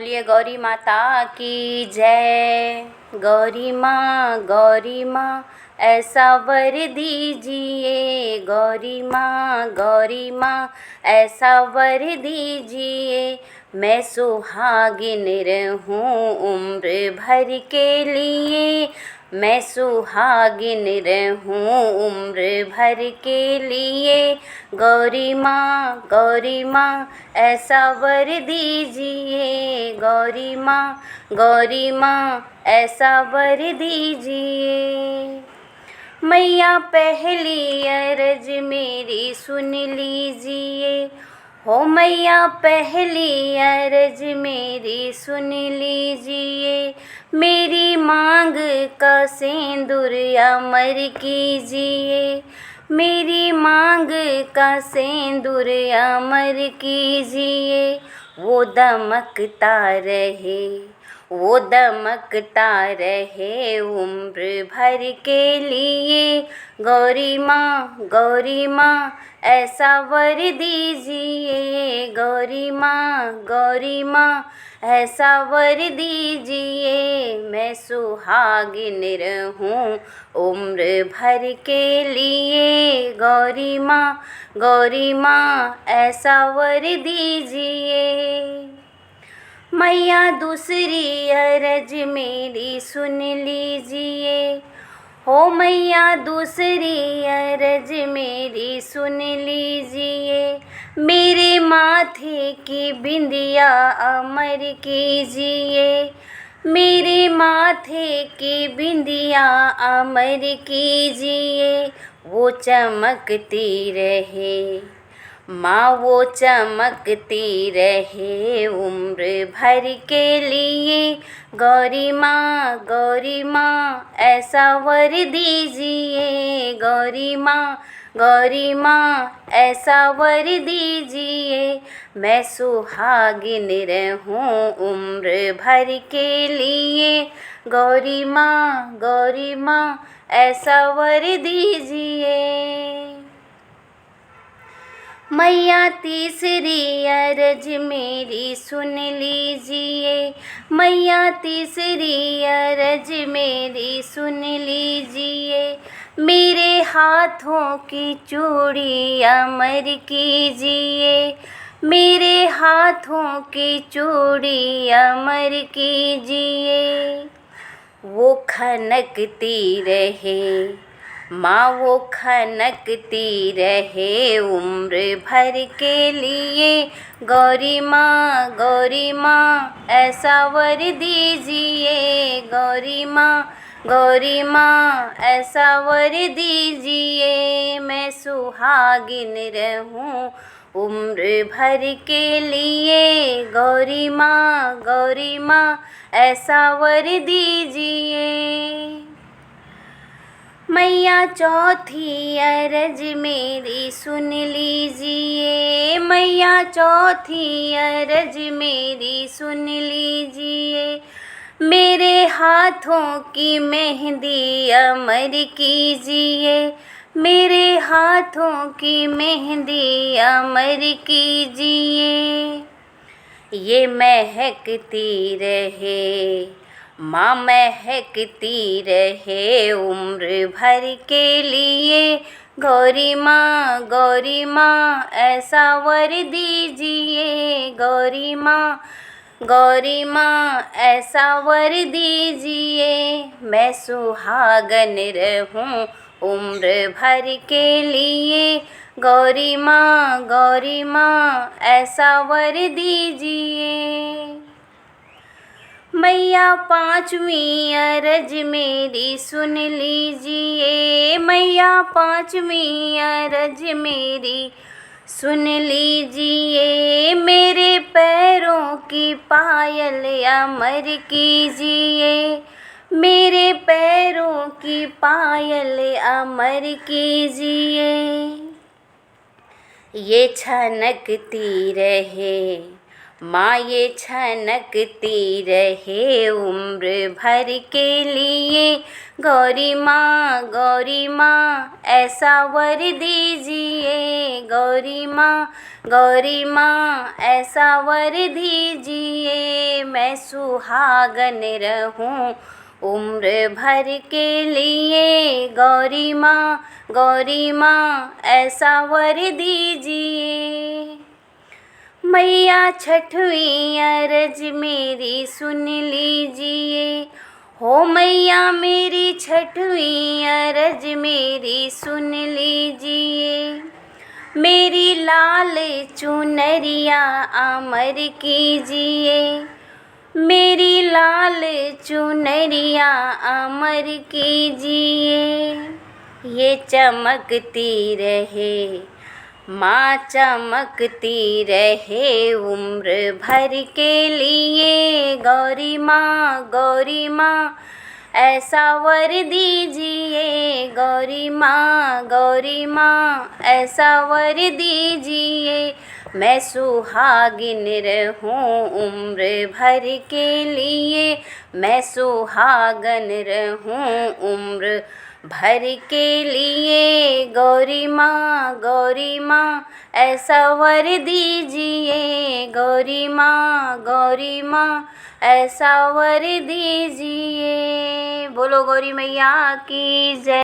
बोलिए गौरी माता की जय। गौरी माँ ऐसा वर दीजिए, गौरी माँ ऐसा वर दीजिए, मैं सुहागिन रहूं उम्र भर के लिए, मैं सुहागिन रहूं उम्र भर के लिए। गौरी माँ ऐसा वर दीजिए, गौरी माँ ऐसा वर दीजिए। मैया पहली अरज मेरी सुन लीजिए, हो मैया पहली अरज मेरी सुन लीजिए, मेरी मांग का सिंदूर अमर कीजिए, मेरी मांग का सिंदूर अमर कीजिए। वो दमकता रहे उम्र भर के लिए। गौरी माँ ऐसा वर दीजिए, गौरी माँ ऐसा वर दीजिए, मैं सुहागिन रहूं उम्र भर के लिए। गौरी माँ ऐसा वर दीजिए। मैया दूसरी अरज मेरी सुन लीजिए, हो मैया दूसरी अरज मेरी सुन लीजिए, मेरे माथे की बिंदिया अमर कीजिए, मेरे माथे की बिंदिया अमर कीजिए। वो चमकती रहे माँ, वो चमकती रहे उम्र भर के लिए। गौरी माँ ऐसा वर दीजिए, गौरी माँ ऐसा वर दीजिए, मैं सुहागिन रहूं उम्र भर के लिए। गौरी माँ ऐसा वर दीजिए। मैया तीसरी अरज मेरी सुन लीजिए, मैया तीसरी अरज मेरी सुन लीजिए, मेरे हाथों की चूड़ी अमर कीजिए, मेरे हाथों की चूड़ी अमर कीजिए। वो खनकती रहे माँ, वो खनकती रहे उम्र भर के लिए। गौरी माँ ऐसा वर दीजिए, गौरी माँ ऐसा वर दीजिए, मैं सुहागिन रहूं उम्र भर के लिए। गौरी माँ ऐसा वर दीजिए। मैया चौथी अरज मेरी सुन लीजिए, मैया चौथी अरज मेरी सुन लीजिए, मेरे हाथों की मेहंदी अमर कीजिए, मेरे हाथों की मेहंदी अमर कीजिए। ये महकती रहे माँ, महकती रहे उम्र भर के लिए। गौरी माँ ऐसा वर दीजिए, गौरी माँ ऐसा वर दीजिए, मैं सुहागन रहूं उम्र भर के लिए। गौरी माँ ऐसा वर दीजिए। मैया पाँचवीं अरज मेरी सुन लीजिए, मैया पाँचवीं अरज मेरी सुन लीजिए, मेरे पैरों की पायल अमर कीजिए, मेरे पैरों की पायल अमर कीजिए। ये छनकती रहे माँ ये छनकती रहे उम्र भर के लिए। गौरी माँ ऐसा वर दीजिए। गौरी माँ ऐसा वर दीजिए। मैं सुहागन रहूं उम्र भर के लिए। गौरी माँ ऐसा वर दीजिए। मैया छठवीं अरज मेरी सुन लीजिए। हो मैया मेरी छठवीं अरज मेरी सुन लीजिए। मेरी लाल चुनरिया अमर कीजिए। मेरी लाल चुनरिया अमर कीजिए। ये चमकती रहे माँ चमकती रहे उम्र भर के लिए। गौरी माँ ऐसा वर दीजिए। गौरी माँ ऐसा वर दीजिए। मैं सुहागिन रहूं उम्र भर के लिए। मैं सुहागन रहूं उम्र भर के लिए। गौरी माँ ऐसा वर दीजिए। गौरी माँ ऐसा वर दीजिए। बोलो गौरी मैया की जय।